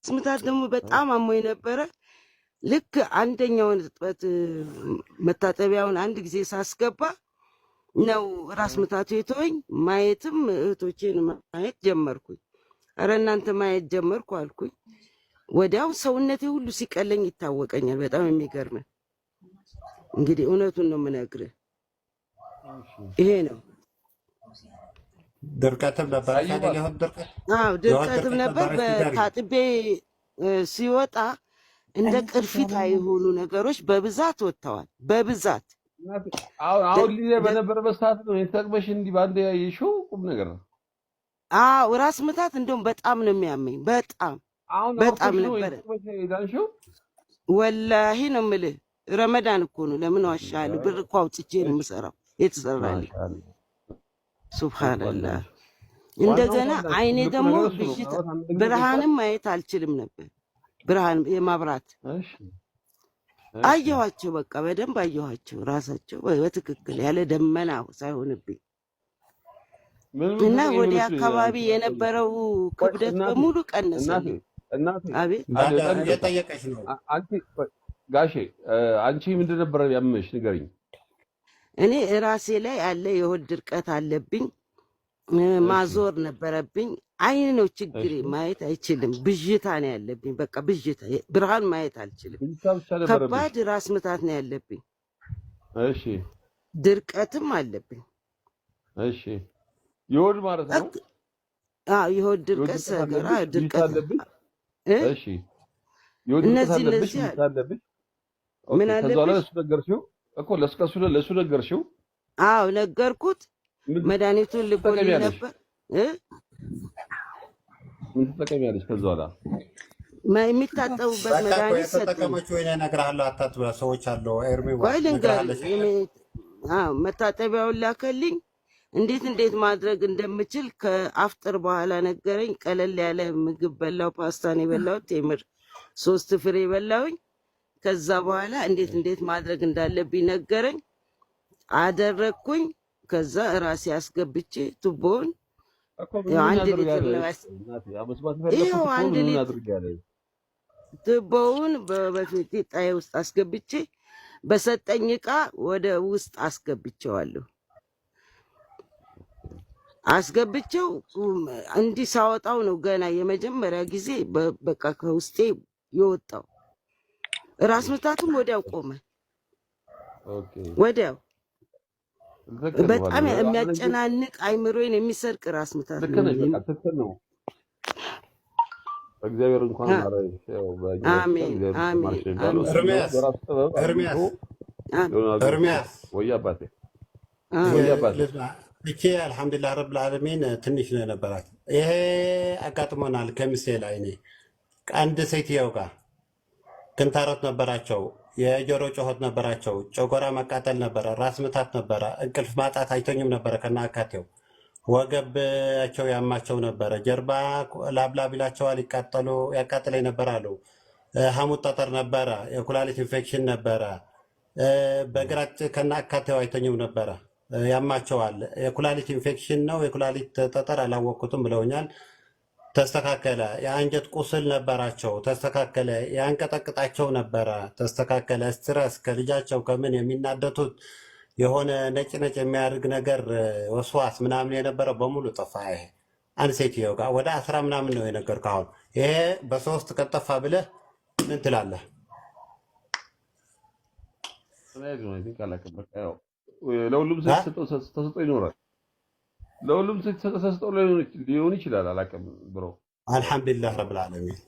ምታት ደግሞ በጣም አሞኝ ነበረ። ልክ አንደኛውን እጥበት መታጠቢያውን አንድ ጊዜ ሳስገባ ነው ራስ ምታቱ የተወኝ። ማየትም እህቶቼን ማየት ጀመርኩኝ። አረ እናንተ ማየት ጀመርኩ አልኩኝ። ወዲያው ሰውነቴ ሁሉ ሲቀለኝ ይታወቀኛል። በጣም የሚገርም እንግዲህ እውነቱን ነው የምነግርህ። ይሄ ነው። ድርቀትም ነበር አይደል? ይሁን ድርቀት። አዎ ድርቀትም ነበር። በታጥቤ ሲወጣ እንደ ቅርፊት አይሆኑ ነገሮች በብዛት ወጥተዋል። በብዛት አሁን ሊዜ በነበረበት ሰዓት ነው የተጠቅመሽ እንዲህ ባንዴ ያየሽው ቁም ነገር ነው። አዎ ራስ ምታት እንደውም በጣም ነው የሚያመኝ። በጣም በጣም ነበር። ወላሂ ነው የምልህ። ረመዳን እኮ ነው። ለምን ዋሻለሁ? ብር እኮ አውጥቼ ነው የምሰራው የተሰራልኝ። ሱብሃንአላህ። እንደገና አይኔ ደግሞ ብርሃንም ማየት አልችልም ነበር። ብርሃን የማብራት አየኋቸው። በቃ በደንብ አየኋቸው። ራሳቸው በትክክል ያለ ደመና ሳይሆንብኝ እና ወደ አካባቢ የነበረው ክብደት በሙሉ ቀነሰልኝ። አቤት የጠየቀሽ ነው ጋሼ። አንቺ ምንድን ነበር ያመመሽ ንገሪኝ። እኔ ራሴ ላይ ያለ የሆድ ድርቀት አለብኝ። ማዞር ነበረብኝ። አይን ነው ችግሬ። ማየት አይችልም። ብዥታ ነው ያለብኝ። በቃ ብዥታ፣ ብርሃን ማየት አልችልም። ከባድ ራስ ምታት ነው ያለብኝ። እሺ ድርቀትም አለብኝ። እሺ የሆድ ማለት ነው? አዎ የሆድ ድርቀት ሰገራ ድርቀት አለብኝ። እሺ የሆድ ድርቀት አለብኝ። ምን አለብኝ? ከዛ ለሱ ነገርሽው እኮ ለሱ ነገርሽው? አዎ ነገርኩት። መድኃኒቱን ልኮልኝ ነበር። ምን ትጠቀሚያለሽ? ከዛ በኋላ የሚታጠቡበት መድኃኒት ተጠቀመች ወይ እነግርሃለሁ። አታጥባ ሰዎች አሉ። መታጠቢያውን ላከልኝ። እንዴት ማድረግ እንደምችል ከአፍጥር በኋላ ነገረኝ። ቀለል ያለ ምግብ በላው። ፓስታን የበላሁት ቴምር 3 ፍሬ በላውኝ። ከዛ በኋላ እንዴት ማድረግ እንዳለብኝ ነገረኝ። አደረግኩኝ። ከዛ ራሴ አስገብቼ ቱቦውን አንድ ሊትር ነው ይኸው 1 ሊትር ቱቦውን በፊት ጣዬ ውስጥ አስገብቼ በሰጠኝ ዕቃ ወደ ውስጥ አስገብቼዋለሁ። አስገብቼው እንዲህ ሳወጣው ነው ገና የመጀመሪያ ጊዜ በቃ ከውስጤ የወጣው። ራስ ምታቱም ወዲያው ቆመ። ወዲያው በጣም የሚያጨናንቅ አይምሮዬን የሚሰርቅ ራስ ምታት ነው። እግዚአብሔር እንኳን ማረሽ። አሜን አሜን። እርሚያስ ወይ አባቴ እቺ አልሐምዱሊላህ ረብል ዓለሚን ትንሽ ነው የነበራት። ይሄ አጋጥሞናል። ከሚሴ ላይ እኔ አንድ ሴትየው ጋር ክንታሮት ነበራቸው፣ የጆሮ ጮሆት ነበራቸው፣ ጨጓራ መቃጠል ነበረ፣ ራስ ምታት ነበረ፣ እንቅልፍ ማጣት አይተኙም ነበረ ከናካቴው። ወገባቸው ያማቸው ነበረ፣ ጀርባ ላብላብ ይላቸዋል፣ ያቃጥለኝ ነበር አሉ። ሐሞት ጠጠር ነበረ፣ የኩላሊት ኢንፌክሽን ነበረ፣ በግራጭ ከናካቴው አይተኙም ነበረ፣ ያማቸዋል። የኩላሊት ኢንፌክሽን ነው የኩላሊት ጠጠር አላወቅኩትም ብለውኛል። ተስተካከለ። የአንጀት ቁስል ነበራቸው፣ ተስተካከለ። ያንቀጠቅጣቸው ነበረ፣ ተስተካከለ። ስትረስ ከልጃቸው ከምን የሚናደቱት የሆነ ነጭ የሚያደርግ ነገር ወስዋስ ምናምን የነበረው በሙሉ ጠፋ። ይሄ አንድ ሴትየው ጋር ወደ 10 ምናምን ነው የነገርኩህ። አሁን ይሄ በ3 ቀን ጠፋ ብለህ ምን ትላለህ? ለሁሉም ተሰጥቶ ይኖራል። ለሁሉም ተሰጥቶ ሊሆን ይችላል። አላውቅም ብሮ። አልሐምዱሊላህ ረብል ዓለሚን